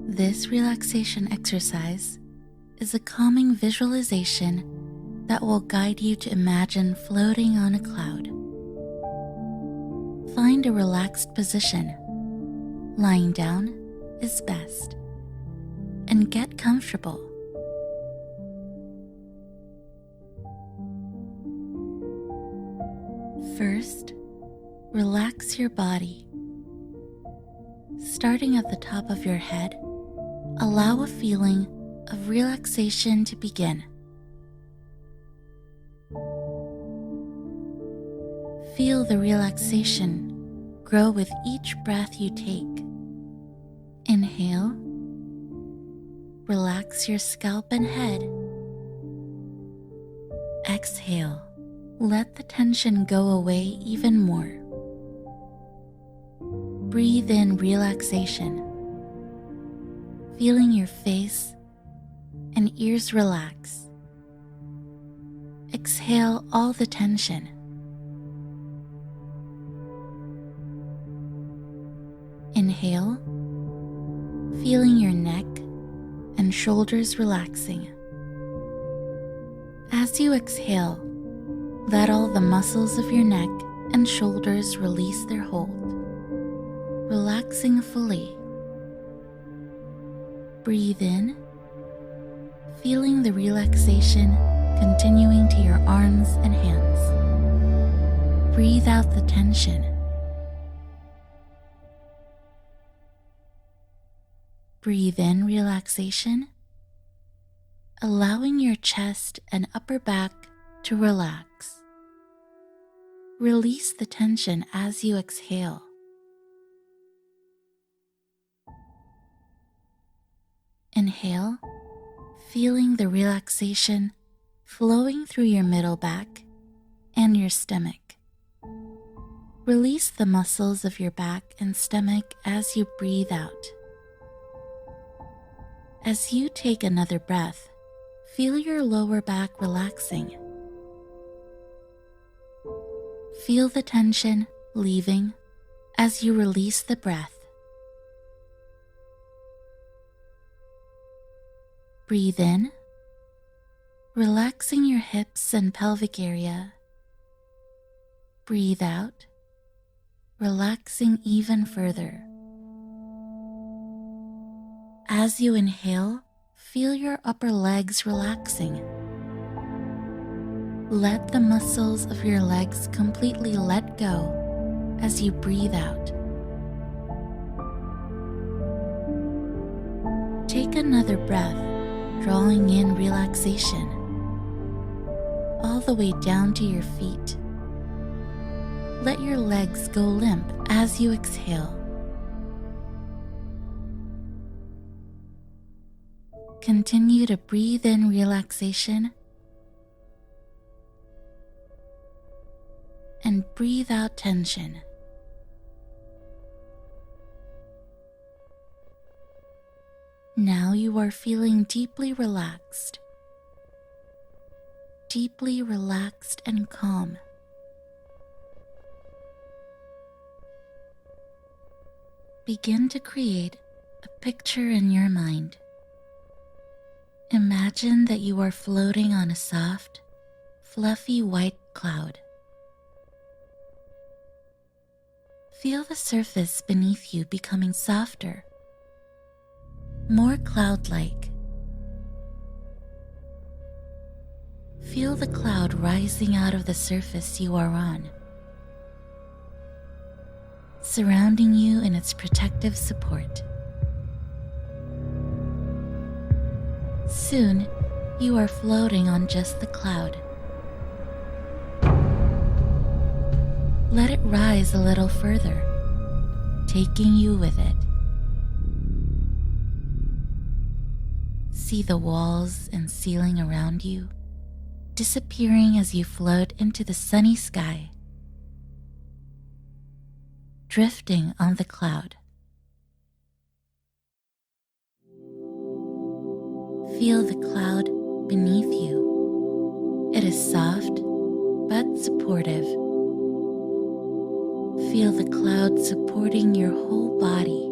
This relaxation exercise is a calming visualization that will guide you to imagine floating on a cloud. Find a relaxed position. Lying down is best. And get comfortable. First, relax your body. Starting at the top of your head, allow a feeling of relaxation to begin. Feel the relaxation grow with each breath you take. Inhale. Relax your scalp and head. Exhale. Let the tension go away even more. Breathe in relaxation, feeling your face and ears relax. Exhale all the tension. Inhale, feeling your neck and shoulders relaxing. As you exhale, let all the muscles of your neck and shoulders release their hold, relaxing fully. Breathe in, feeling the relaxation continuing to your arms and hands. Breathe out the tension. Breathe in relaxation, allowing your chest and upper back to relax. Release the tension as you exhale. Inhale, feeling the relaxation flowing through your middle back and your stomach. Release the muscles of your back and stomach as you breathe out. As you take another breath, feel your lower back relaxing. Feel the tension leaving as you release the breath. Breathe in, relaxing your hips and pelvic area. Breathe out, relaxing even further. As you inhale, feel your upper legs relaxing. Let the muscles of your legs completely let go as you breathe out. Take another breath, drawing in relaxation, all the way down to your feet. Let your legs go limp as you exhale. Continue to breathe in relaxation and breathe out tension. Now you are feeling deeply relaxed and calm. Begin to create a picture in your mind. Imagine that you are floating on a soft, fluffy white cloud. Feel the surface beneath you becoming softer, more cloud-like. Feel the cloud rising out of the surface you are on, surrounding you in its protective support. Soon, you are floating on just the cloud. Let it rise a little further, taking you with it. See the walls and ceiling around you disappearing as you float into the sunny sky, drifting on the cloud. Feel the cloud beneath you. It is soft but supportive. Feel the cloud supporting your whole body,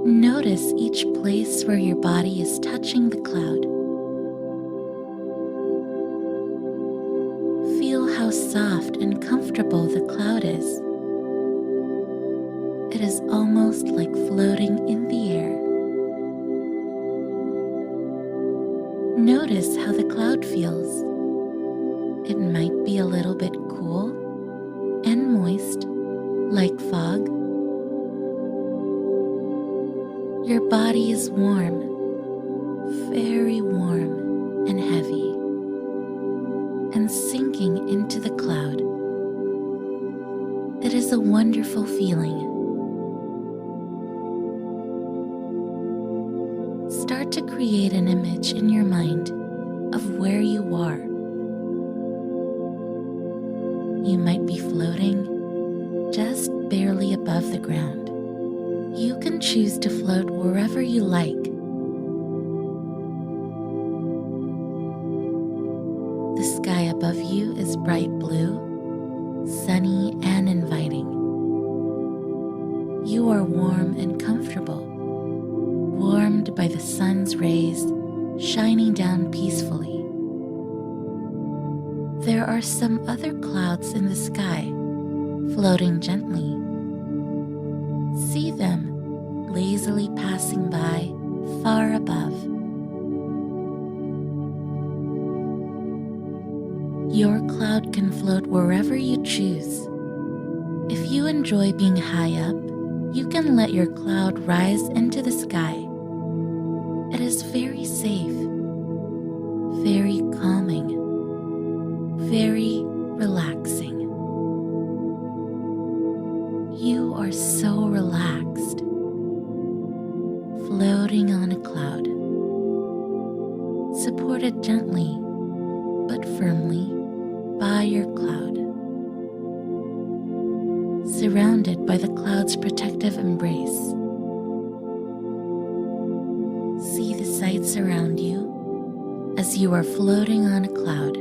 Notice each place where your body is touching the cloud. Feel how soft and comfortable the cloud is. It is almost like floating in the air. Notice how the cloud feels. It might be a little bit cool and moist, like fog. Your body is warm, very warm and heavy, and sinking into the cloud. It is a wonderful feeling. Start to create an image in your mind of where you are. You might be floating just barely above the ground. You can choose to float wherever you like. The sky above you is bright blue, sunny and inviting. You are warm and comfortable, warmed by the sun's rays shining down peacefully. There are some other clouds in the sky, floating gently. See them lazily passing by far above. Your cloud can float wherever you choose. If you enjoy being high up, you can let your cloud rise into the sky. It is very safe, very calming, very relaxing. You are so relaxed, floating on a cloud, supported gently but firmly by your cloud, surrounded by the cloud's protective embrace. See the sights around you as you are floating on a cloud.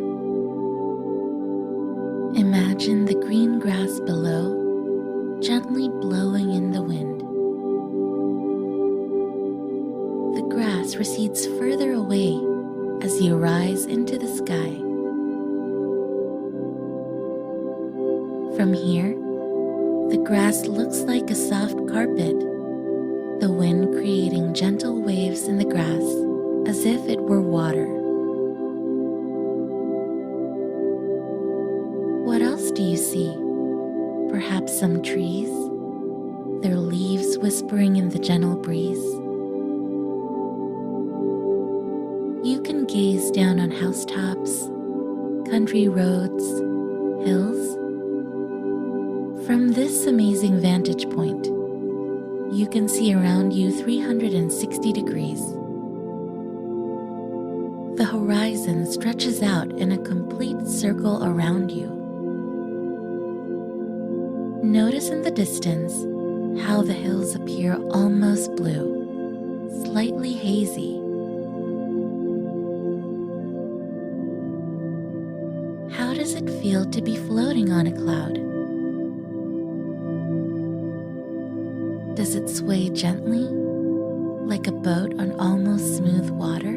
Imagine the green grass below gently blowing in the wind. The grass recedes further away as you rise into the sky. From here, the grass looks like a soft carpet, the wind creating gentle waves in the grass as if it were water. What else do you see? Perhaps some trees, their leaves whispering in the gentle breeze. You can gaze down on housetops, country roads, hills. From this amazing vantage point, you can see around you 360 degrees. The horizon stretches out in a complete circle around you. Notice in the distance how the hills appear almost blue, slightly hazy. How does it feel to be floating on a cloud? Does it sway gently, like a boat on almost smooth water?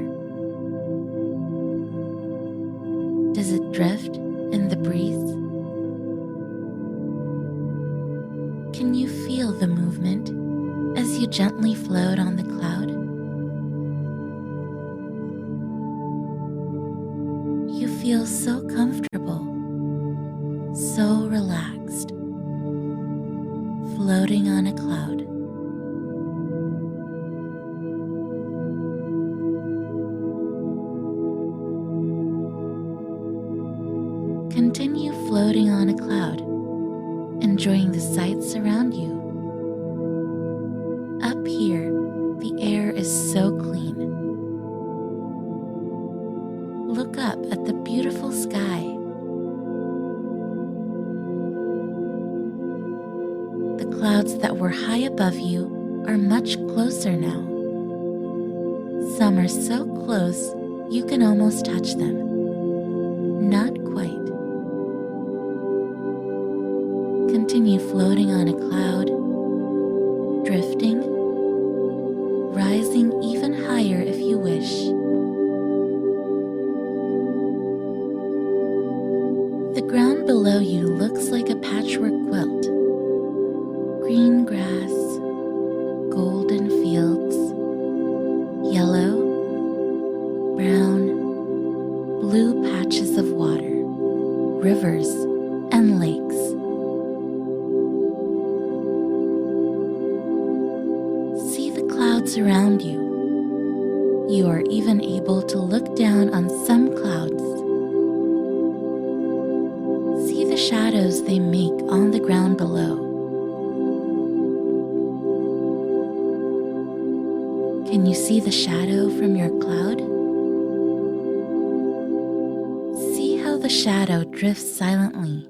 Does it drift in the breeze? Can you feel the movement as you gently float on the cloud? You feel so comfortable, so relaxed, floating on a cloud. Continue floating on a cloud, enjoying the sights around you. Up here, the air is so clean. Look up at the beautiful sky. The clouds that were high above you are much closer now. Some are so close you can almost touch them. Not quite. Continue floating on a cloud, drifting, rising even higher if you wish. The ground below you looks like a patchwork quilt. Green grass, golden fields, yellow, brown, blue patches of water, rivers, and lakes. See the clouds around you. You are even able to look down on some clouds. See the shadows they make on the ground below. Can you see the shadow from your cloud? See how the shadow drifts silently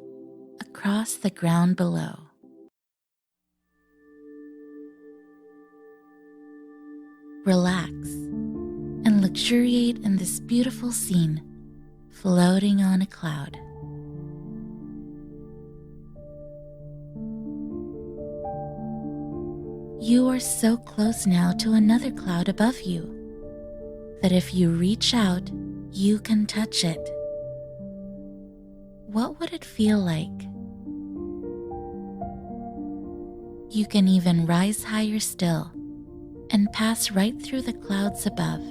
across the ground below. Relax and luxuriate in this beautiful scene, floating on a cloud. You are so close now to another cloud above you that if you reach out, you can touch it. What would it feel like? You can even rise higher still and pass right through the clouds above.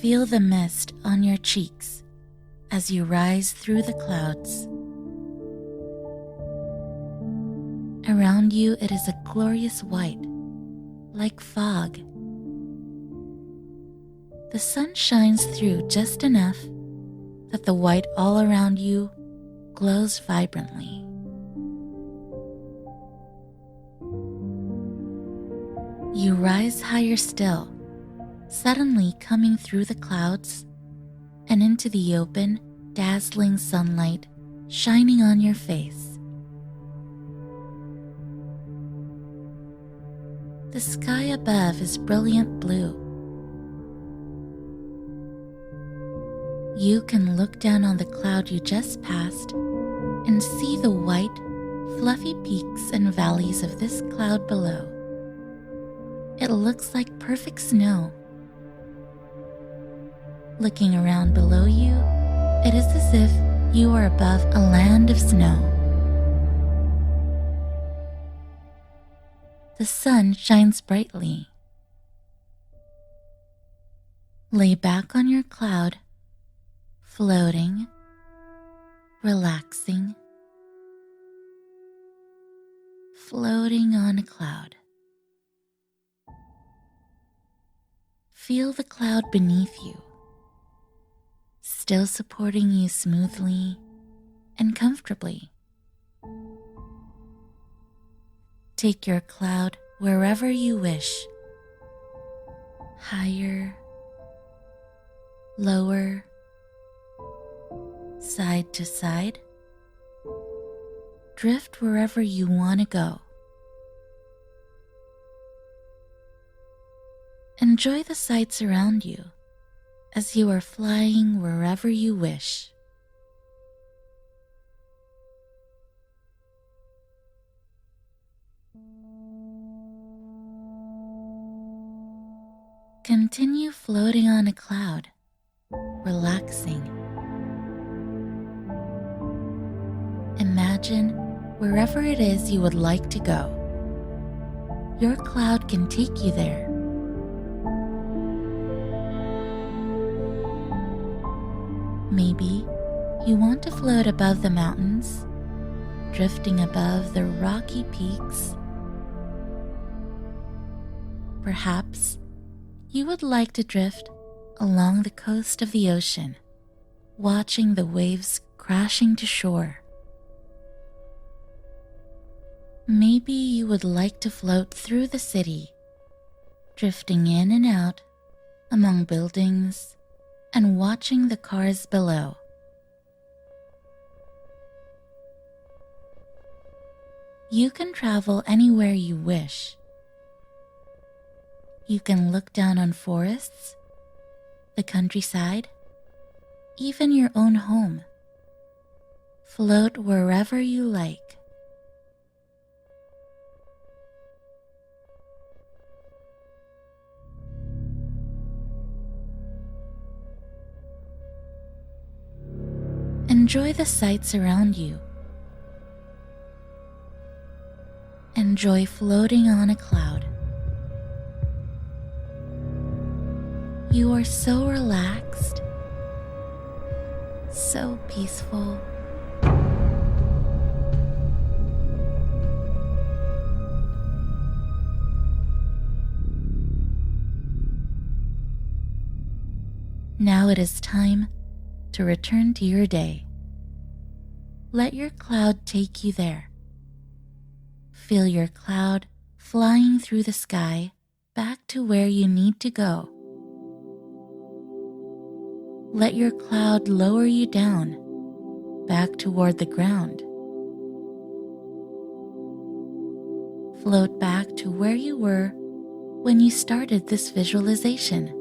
Feel the mist on your cheeks as you rise through the clouds. Around you it is a glorious white, like fog. The sun shines through just enough that the white all around you glows vibrantly. You rise higher still, suddenly coming through the clouds and into the open, dazzling sunlight shining on your face. The sky above is brilliant blue. You can look down on the cloud you just passed and see the white, fluffy peaks and valleys of this cloud below. It looks like perfect snow. Looking around below you, it is as if you are above a land of snow. The sun shines brightly. Lay back on your cloud, floating, relaxing, floating on a cloud. Feel the cloud beneath you, still supporting you smoothly and comfortably. Take your cloud wherever you wish, higher, lower, side to side. Drift wherever you want to go. Enjoy the sights around you as you are flying wherever you wish. Continue floating on a cloud, relaxing. Imagine wherever it is you would like to go. Your cloud can take you there. Maybe you want to float above the mountains, drifting above the rocky peaks. Perhaps you would like to drift along the coast of the ocean, watching the waves crashing to shore. Maybe you would like to float through the city, drifting in and out among buildings and watching the cars below. You can travel anywhere you wish. You can look down on forests, the countryside, even your own home. Float wherever you like. Enjoy the sights around you. Enjoy floating on a cloud. You are so relaxed, so peaceful. Now it is time to return to your day. Let your cloud take you there. Feel your cloud flying through the sky back to where you need to go. Let your cloud lower you down, back toward the ground. Float back to where you were when you started this visualization.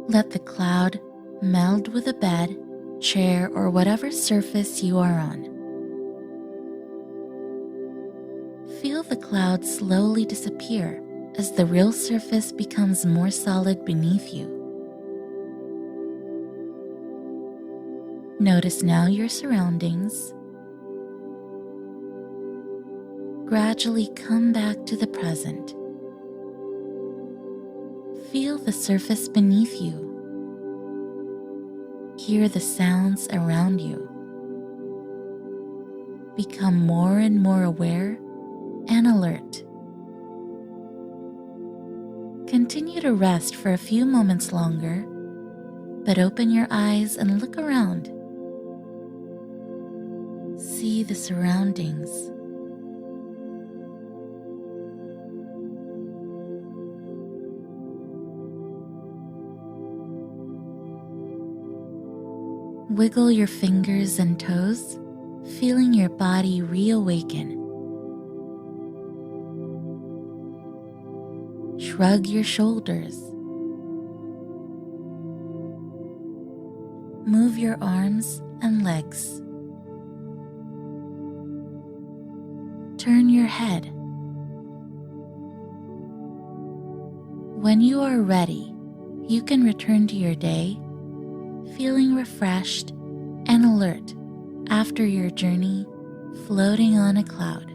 Let the cloud meld with a bed, chair, or whatever surface you are on. Feel the cloud slowly disappear as the real surface becomes more solid beneath you. Notice now your surroundings. Gradually come back to the present. Feel the surface beneath you. Hear the sounds around you. Become more and more aware and alert. Continue to rest for a few moments longer, but open your eyes and look around. See the surroundings. Wiggle your fingers and toes, feeling your body reawaken. Shrug your shoulders. Move your arms and legs. Turn your head. When you are ready, you can return to your day, feeling refreshed and alert after your journey floating on a cloud.